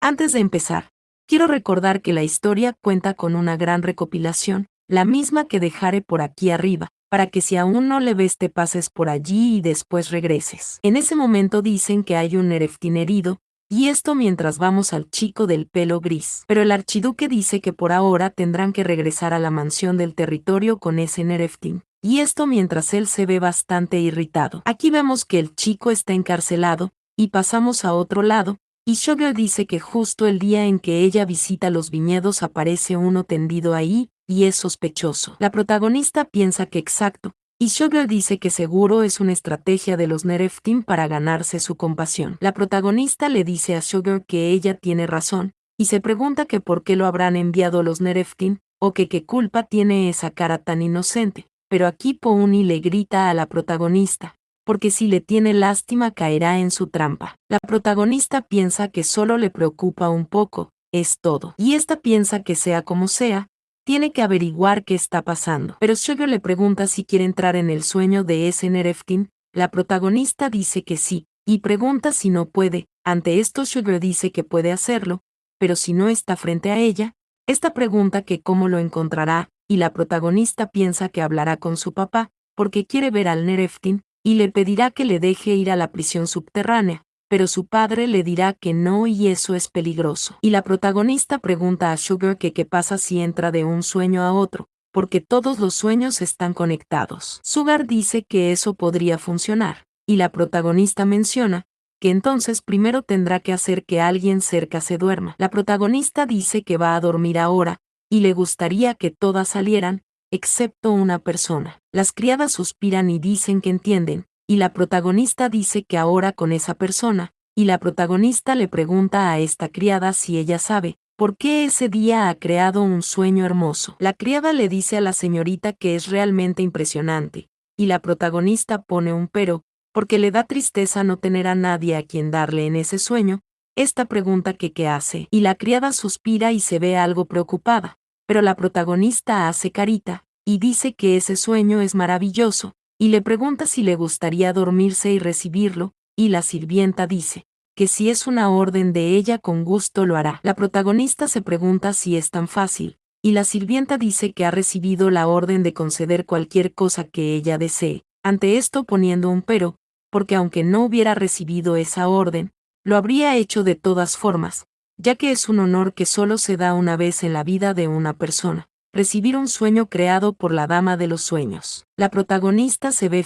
Antes de empezar, quiero recordar que la historia cuenta con una gran recopilación, la misma que dejaré por aquí arriba, para que si aún no le ves te pases por allí y después regreses. En ese momento dicen que hay un Nereftin herido, y esto mientras vamos al chico del pelo gris. Pero el archiduque dice que por ahora tendrán que regresar a la mansión del territorio con ese Nereftin. Y esto mientras él se ve bastante irritado. Aquí vemos que el chico está encarcelado, y pasamos a otro lado, y Sugar dice que justo el día en que ella visita los viñedos aparece uno tendido ahí, y es sospechoso. La protagonista piensa que exacto, y Sugar dice que seguro es una estrategia de los Nereftin para ganarse su compasión. La protagonista le dice a Sugar que ella tiene razón, y se pregunta que por qué lo habrán enviado los Nereftin, o que qué culpa tiene esa cara tan inocente. Pero aquí Pouni le grita a la protagonista, porque si le tiene lástima caerá en su trampa. La protagonista piensa que solo le preocupa un poco, es todo. Y esta piensa que sea como sea, tiene que averiguar qué está pasando. Pero Sugar le pregunta si quiere entrar en el sueño de ese Nereftin. La protagonista dice que sí, y pregunta si no puede. Ante esto Sugar dice que puede hacerlo, pero si no está frente a ella, esta pregunta que cómo lo encontrará, y la protagonista piensa que hablará con su papá, porque quiere ver al Nereftin, y le pedirá que le deje ir a la prisión subterránea, pero su padre le dirá que no y eso es peligroso. Y la protagonista pregunta a Sugar que qué pasa si entra de un sueño a otro, porque todos los sueños están conectados. Sugar dice que eso podría funcionar, y la protagonista menciona que entonces primero tendrá que hacer que alguien cerca se duerma. La protagonista dice que va a dormir ahora, y le gustaría que todas salieran, excepto una persona. Las criadas suspiran y dicen que entienden, y la protagonista dice que ahora con esa persona, y la protagonista le pregunta a esta criada si ella sabe por qué ese día ha creado un sueño hermoso. La criada le dice a la señorita que es realmente impresionante, y la protagonista pone un pero, porque le da tristeza no tener a nadie a quien darle en ese sueño, esta pregunta que qué hace, y la criada suspira y se ve algo preocupada, pero la protagonista hace carita, y dice que ese sueño es maravilloso, y le pregunta si le gustaría dormirse y recibirlo, y la sirvienta dice que si es una orden de ella con gusto lo hará. La protagonista se pregunta si es tan fácil, y la sirvienta dice que ha recibido la orden de conceder cualquier cosa que ella desee, ante esto poniendo un pero, porque aunque no hubiera recibido esa orden, lo habría hecho de todas formas, ya que es un honor que solo se da una vez en la vida de una persona, recibir un sueño creado por la dama de los sueños. La protagonista se ve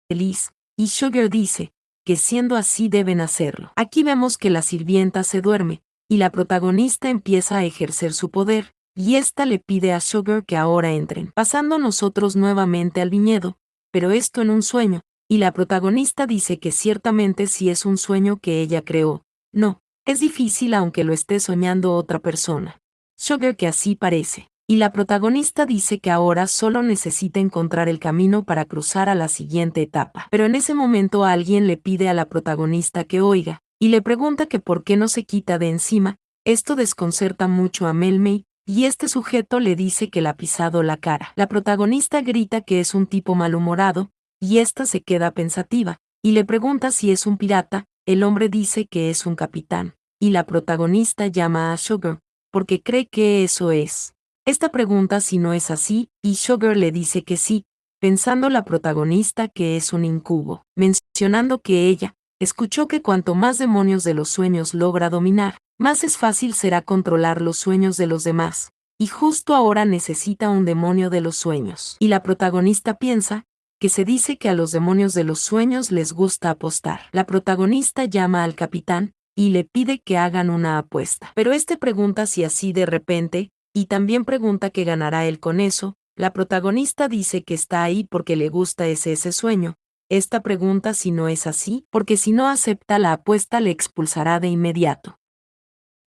feliz, y Sugar dice que siendo así deben hacerlo. Aquí vemos que la sirvienta se duerme, y la protagonista empieza a ejercer su poder, y ésta le pide a Sugar que ahora entren, pasando nosotros nuevamente al viñedo, pero esto en un sueño, y la protagonista dice que ciertamente sí es un sueño que ella creó. No, es difícil aunque lo esté soñando otra persona. Sugar que así parece. Y la protagonista dice que ahora solo necesita encontrar el camino para cruzar a la siguiente etapa. Pero en ese momento alguien le pide a la protagonista que oiga, y le pregunta que por qué no se quita de encima. Esto desconcerta mucho a Melmey, y este sujeto le dice que le ha pisado la cara. La protagonista grita que es un tipo malhumorado, y esta se queda pensativa, y le pregunta si es un pirata. El hombre dice que es un capitán, y la protagonista llama a Sugar, porque cree que eso es. Esta pregunta si no es así, y Sugar le dice que sí, pensando la protagonista que es un incubo, mencionando que ella escuchó que cuanto más demonios de los sueños logra dominar, más es fácil será controlar los sueños de los demás, y justo ahora necesita un demonio de los sueños. Y la protagonista piensa que se dice que a los demonios de los sueños les gusta apostar. La protagonista llama al capitán y le pide que hagan una apuesta. Pero este pregunta si así de repente, y también pregunta qué ganará él con eso. La protagonista dice que está ahí porque le gusta ese sueño. Esta pregunta si no es así, porque si no acepta la apuesta le expulsará de inmediato.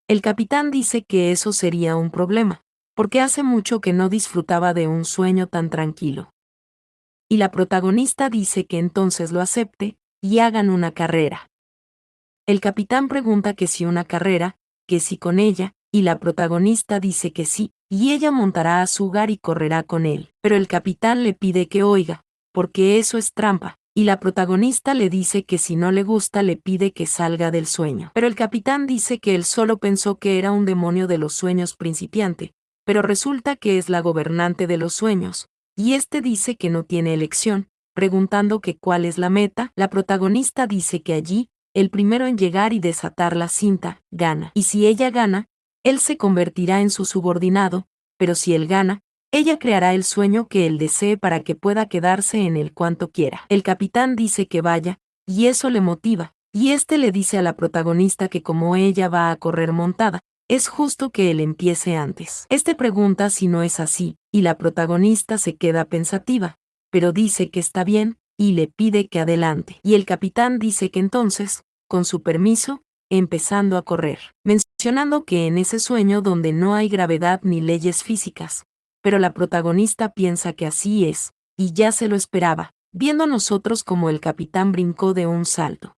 El capitán dice que eso sería un problema, porque hace mucho que no disfrutaba de un sueño tan tranquilo. Y la protagonista dice que entonces lo acepte, y hagan una carrera. El capitán pregunta que si una carrera, que si con ella, y la protagonista dice que sí, y ella montará a Sugar y correrá con él. Pero el capitán le pide que oiga, porque eso es trampa, y la protagonista le dice que si no le gusta le pide que salga del sueño. Pero el capitán dice que él solo pensó que era un demonio de los sueños principiante, pero resulta que es la gobernante de los sueños, y este dice que no tiene elección, preguntando que cuál es la meta. La protagonista dice que allí, el primero en llegar y desatar la cinta, gana. Y si ella gana, él se convertirá en su subordinado, pero si él gana, ella creará el sueño que él desee para que pueda quedarse en él cuanto quiera. El capitán dice que vaya, y eso le motiva, y este le dice a la protagonista que como ella va a correr montada, es justo que él empiece antes. Este pregunta si no es así, y la protagonista se queda pensativa, pero dice que está bien, y le pide que adelante. Y el capitán dice que entonces, con su permiso, empezando a correr, mencionando que en ese sueño donde no hay gravedad ni leyes físicas, pero la protagonista piensa que así es, y ya se lo esperaba, viendo a nosotros como el capitán brincó de un salto.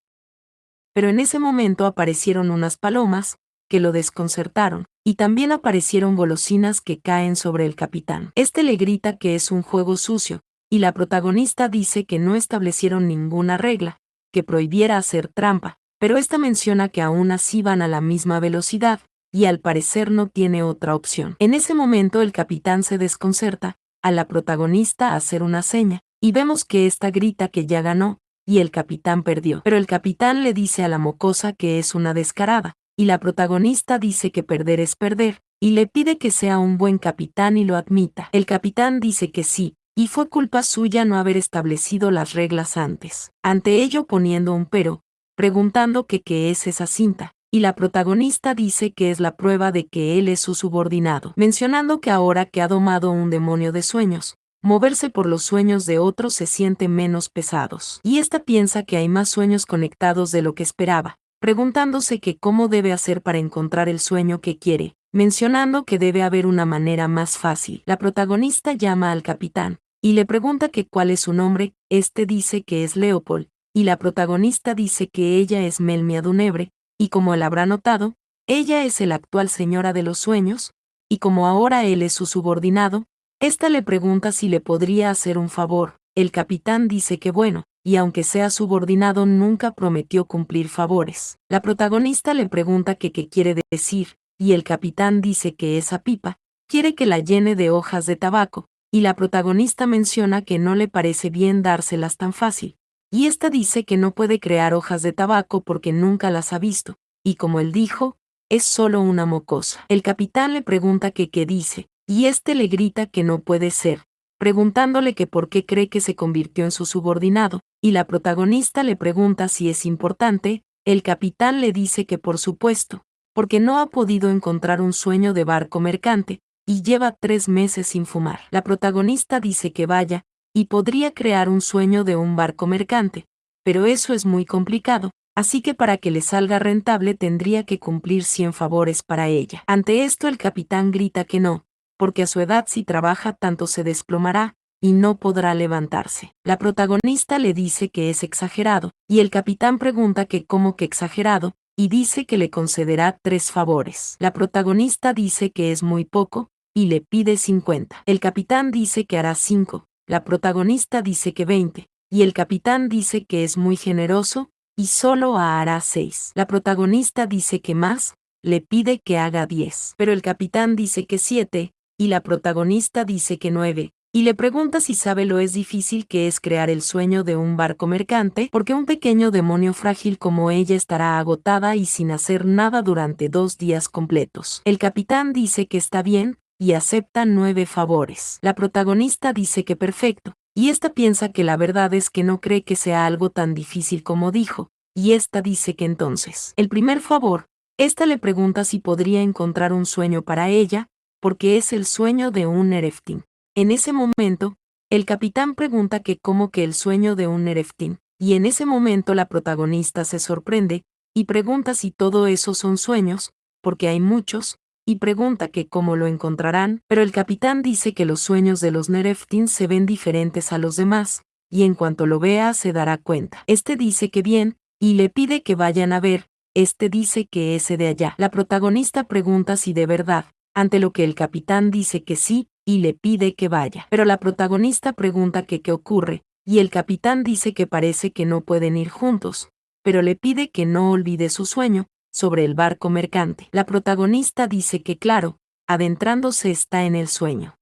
Pero en ese momento aparecieron unas palomas, que lo desconcertaron, y también aparecieron golosinas que caen sobre el capitán. Este le grita que es un juego sucio, y la protagonista dice que no establecieron ninguna regla, que prohibiera hacer trampa, pero esta menciona que aún así van a la misma velocidad, y al parecer no tiene otra opción. En ese momento el capitán se desconcerta, a la protagonista hacer una seña, y vemos que ésta grita que ya ganó, y el capitán perdió. Pero el capitán le dice a la mocosa que es una descarada, y la protagonista dice que perder es perder, y le pide que sea un buen capitán y lo admita. El capitán dice que sí, y fue culpa suya no haber establecido las reglas antes. Ante ello poniendo un pero, preguntando que qué es esa cinta, y la protagonista dice que es la prueba de que él es su subordinado, mencionando que ahora que ha domado un demonio de sueños, moverse por los sueños de otros se siente menos pesados. Y esta piensa que hay más sueños conectados de lo que esperaba, preguntándose que cómo debe hacer para encontrar el sueño que quiere, mencionando que debe haber una manera más fácil. La protagonista llama al capitán, y le pregunta que cuál es su nombre, este dice que es Leopold, y la protagonista dice que ella es Melmia Dunebre, y como él habrá notado, ella es el actual señora de los sueños, y como ahora él es su subordinado, esta le pregunta si le podría hacer un favor. El capitán dice que bueno, y aunque sea subordinado nunca prometió cumplir favores. La protagonista le pregunta que qué quiere decir, y el capitán dice que esa pipa quiere que la llene de hojas de tabaco, y la protagonista menciona que no le parece bien dárselas tan fácil, y esta dice que no puede crear hojas de tabaco porque nunca las ha visto, y como él dijo, es solo una mocosa. El capitán le pregunta que qué dice, y este le grita que no puede ser, preguntándole que por qué cree que se convirtió en su subordinado, y la protagonista le pregunta si es importante, el capitán le dice que por supuesto, porque no ha podido encontrar un sueño de barco mercante, y lleva 3 meses sin fumar. La protagonista dice que vaya, y podría crear un sueño de un barco mercante, pero eso es muy complicado, así que para que le salga rentable tendría que cumplir 100 favores para ella. Ante esto el capitán grita que no, porque a su edad si trabaja tanto se desplomará, y no podrá levantarse. La protagonista le dice que es exagerado, y el capitán pregunta que cómo que exagerado, y dice que le concederá 3 favores. La protagonista dice que es muy poco, y le pide 50. El capitán dice que hará 5, la protagonista dice que 20, y el capitán dice que es muy generoso, y solo hará 6. La protagonista dice que más, le pide que haga 10. Pero el capitán dice que 7, y la protagonista dice que 9, y le pregunta si sabe lo es difícil que es crear el sueño de un barco mercante, porque un pequeño demonio frágil como ella estará agotada y sin hacer nada durante 2 días completos. El capitán dice que está bien, y acepta 9 favores. La protagonista dice que perfecto, y esta piensa que la verdad es que no cree que sea algo tan difícil como dijo, y esta dice que entonces, el primer favor, esta le pregunta si podría encontrar un sueño para ella, porque es el sueño de un Nereftin. En ese momento, el capitán pregunta que cómo que el sueño de un Nereftin, y en ese momento la protagonista se sorprende, y pregunta si todo eso son sueños, porque hay muchos, y pregunta que cómo lo encontrarán, pero el capitán dice que los sueños de los Nereftin se ven diferentes a los demás, y en cuanto lo vea se dará cuenta. Este dice que bien, y le pide que vayan a ver, este dice que ese de allá. La protagonista pregunta si de verdad, ante lo que el capitán dice que sí, y le pide que vaya. Pero la protagonista pregunta que qué ocurre, y el capitán dice que parece que no pueden ir juntos, pero le pide que no olvide su sueño sobre el barco mercante. La protagonista dice que claro, adentrándose está en el sueño.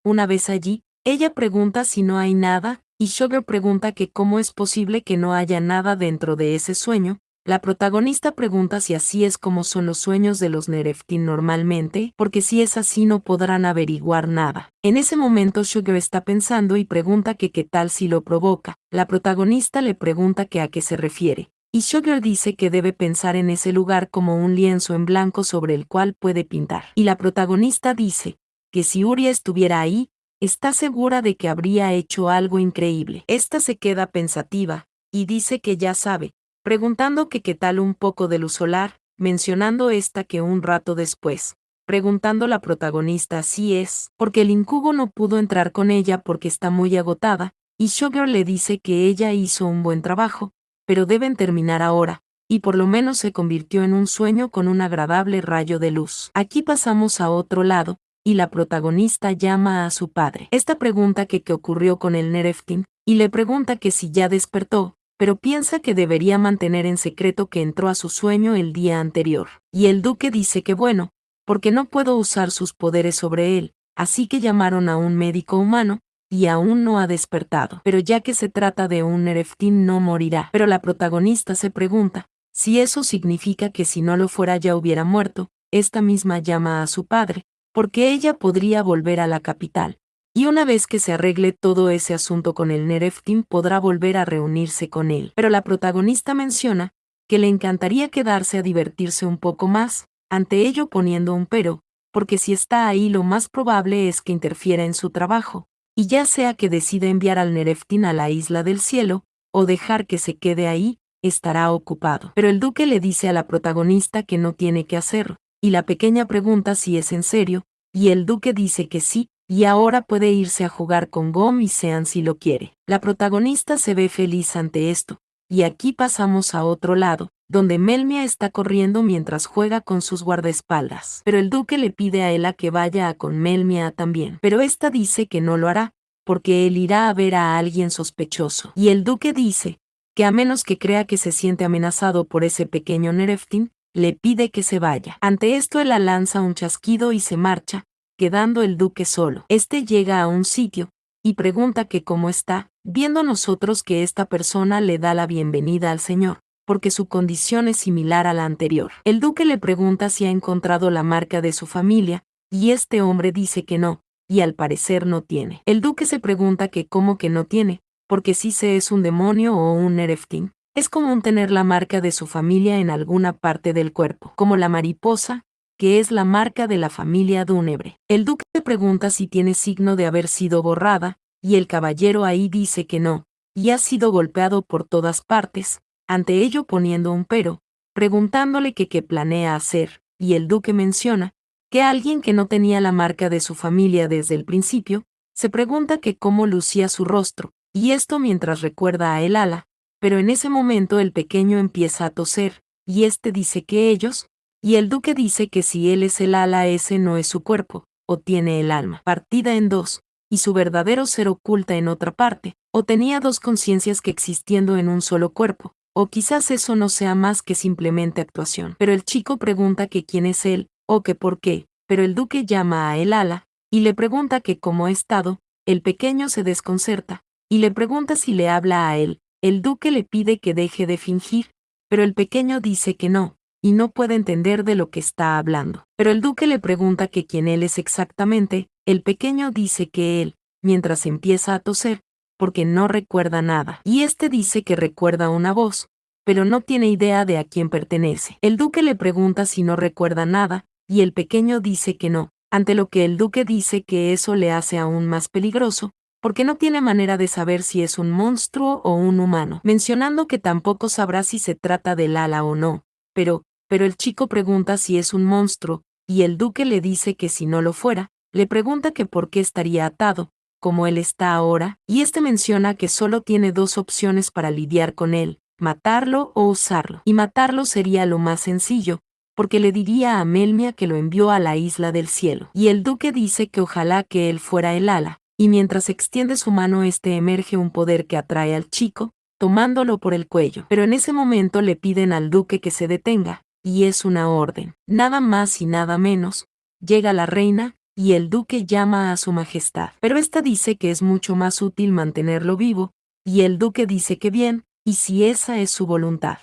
Una vez allí, ella pregunta si no hay nada, y Sugar pregunta que cómo es posible que no haya nada dentro de ese sueño. La protagonista pregunta si así es como son los sueños de los Nereftin normalmente, porque si es así no podrán averiguar nada. En ese momento Sugar está pensando y pregunta que qué tal si lo provoca. La protagonista le pregunta que a qué se refiere, y Sugar dice que debe pensar en ese lugar como un lienzo en blanco sobre el cual puede pintar. Y la protagonista dice que si Uria estuviera ahí, está segura de que habría hecho algo increíble. Esta se queda pensativa, y dice que ya sabe, preguntando que qué tal un poco de luz solar, mencionando esta que un rato después, preguntando la protagonista si es, porque el incubo no pudo entrar con ella porque está muy agotada, y Sugar le dice que ella hizo un buen trabajo, pero deben terminar ahora, y por lo menos se convirtió en un sueño con un agradable rayo de luz. Aquí pasamos a otro lado, y la protagonista llama a su padre. Esta pregunta que qué ocurrió con el Nereftin, y le pregunta que si ya despertó, pero piensa que debería mantener en secreto que entró a su sueño el día anterior. Y el duque dice que bueno, porque no puedo usar sus poderes sobre él, así que llamaron a un médico humano, y aún no ha despertado. Pero ya que se trata de un Nereftin no morirá. Pero la protagonista se pregunta, si eso significa que si no lo fuera ya hubiera muerto. Esta misma llama a su padre, porque ella podría volver a la capital. Y una vez que se arregle todo ese asunto con el Nereftin podrá volver a reunirse con él. Pero la protagonista menciona que le encantaría quedarse a divertirse un poco más, ante ello poniendo un pero, porque si está ahí lo más probable es que interfiera en su trabajo, y ya sea que decida enviar al Nereftin a la isla del cielo, o dejar que se quede ahí, estará ocupado. Pero el duque le dice a la protagonista que no tiene que hacerlo, y la pequeña pregunta si es en serio, y el duque dice que sí, y ahora puede irse a jugar con Gom y Sean si lo quiere. La protagonista se ve feliz ante esto, y aquí pasamos a otro lado, donde Melmia está corriendo mientras juega con sus guardaespaldas. Pero el duque le pide a Ella que vaya a con Melmia también. Pero esta dice que no lo hará, porque él irá a ver a alguien sospechoso. Y el duque dice que a menos que crea que se siente amenazado por ese pequeño Nereftin, le pide que se vaya. Ante esto Ella lanza un chasquido y se marcha, quedando el duque solo. Este llega a un sitio, y pregunta que cómo está, viendo nosotros que esta persona le da la bienvenida al señor, porque su condición es similar a la anterior. El duque le pregunta si ha encontrado la marca de su familia, y este hombre dice que no, y al parecer no tiene. El duque se pregunta que cómo que no tiene, porque si se es un demonio o un Nereftin. Es común tener la marca de su familia en alguna parte del cuerpo, como la mariposa, que es la marca de la familia Dúnebre. El duque pregunta si tiene signo de haber sido borrada, y el caballero ahí dice que no, y ha sido golpeado por todas partes, ante ello poniendo un pero, preguntándole que qué planea hacer, y el duque menciona que alguien que no tenía la marca de su familia desde el principio, se pregunta que cómo lucía su rostro, y esto mientras recuerda a el ala, pero en ese momento el pequeño empieza a toser, y este dice que ellos, y el duque dice que si él es el ala ese no es su cuerpo, o tiene el alma partida en dos, y su verdadero ser oculta en otra parte, o tenía dos conciencias que existiendo en un solo cuerpo, o quizás eso no sea más que simplemente actuación. Pero el chico pregunta que quién es él, o que por qué, pero el duque llama a el ala, y le pregunta que cómo ha estado. El pequeño se desconcerta, y le pregunta si le habla a él. El duque le pide que deje de fingir, pero el pequeño dice que no, y no puede entender de lo que está hablando. Pero el duque le pregunta que quién él es exactamente. El pequeño dice que él, mientras empieza a toser, porque no recuerda nada. Y este dice que recuerda una voz, pero no tiene idea de a quién pertenece. El duque le pregunta si no recuerda nada, y el pequeño dice que no, ante lo que el duque dice que eso le hace aún más peligroso, porque no tiene manera de saber si es un monstruo o un humano, mencionando que tampoco sabrá si se trata del ala o no, pero el chico pregunta si es un monstruo, y el duque le dice que si no lo fuera, le pregunta que por qué estaría atado, como él está ahora, y este menciona que solo tiene dos opciones para lidiar con él, matarlo o usarlo. Y matarlo sería lo más sencillo, porque le diría a Melmia que lo envió a la isla del cielo. Y el duque dice que ojalá que él fuera el ala, y mientras extiende su mano emerge un poder que atrae al chico, tomándolo por el cuello. Pero en ese momento le piden al duque que se detenga, y es una orden. Nada más y nada menos. Llega la reina, y el duque llama a su majestad. Pero esta dice que es mucho más útil mantenerlo vivo, y el duque dice que bien, y si esa es su voluntad.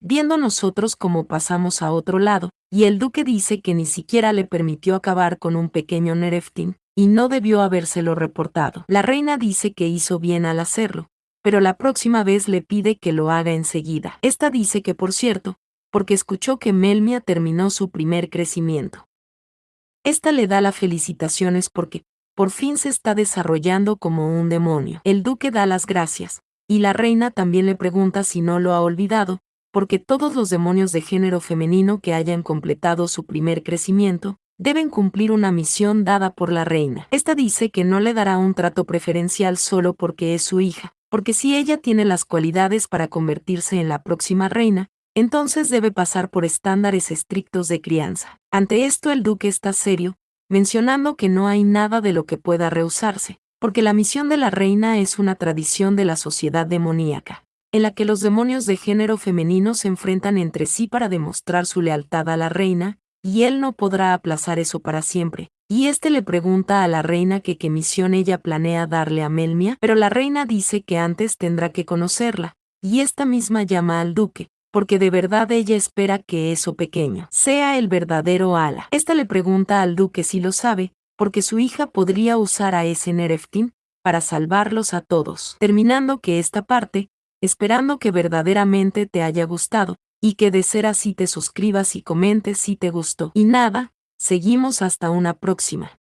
Viendo nosotros cómo pasamos a otro lado, y el duque dice que ni siquiera le permitió acabar con un pequeño Nereftin, y no debió habérselo reportado. La reina dice que hizo bien al hacerlo, pero la próxima vez le pide que lo haga enseguida. Esta dice que por cierto, porque escuchó que Melmia terminó su primer crecimiento. Esta le da las felicitaciones porque, por fin se está desarrollando como un demonio. El duque da las gracias, y la reina también le pregunta si no lo ha olvidado, porque todos los demonios de género femenino que hayan completado su primer crecimiento, deben cumplir una misión dada por la reina. Esta dice que no le dará un trato preferencial solo porque es su hija, porque si ella tiene las cualidades para convertirse en la próxima reina, entonces debe pasar por estándares estrictos de crianza. Ante esto el duque está serio, mencionando que no hay nada de lo que pueda rehusarse, porque la misión de la reina es una tradición de la sociedad demoníaca, en la que los demonios de género femenino se enfrentan entre sí para demostrar su lealtad a la reina, y él no podrá aplazar eso para siempre. Y le pregunta a la reina que qué misión ella planea darle a Melmia, pero la reina dice que antes tendrá que conocerla, y esta misma llama al duque, porque de verdad ella espera que eso pequeño sea el verdadero Ala. Esta le pregunta al duque si lo sabe, porque su hija podría usar a ese Nereftin para salvarlos a todos. Terminando que esta parte, esperando que verdaderamente te haya gustado, y que de ser así te suscribas y comentes si te gustó. Y nada, seguimos hasta una próxima.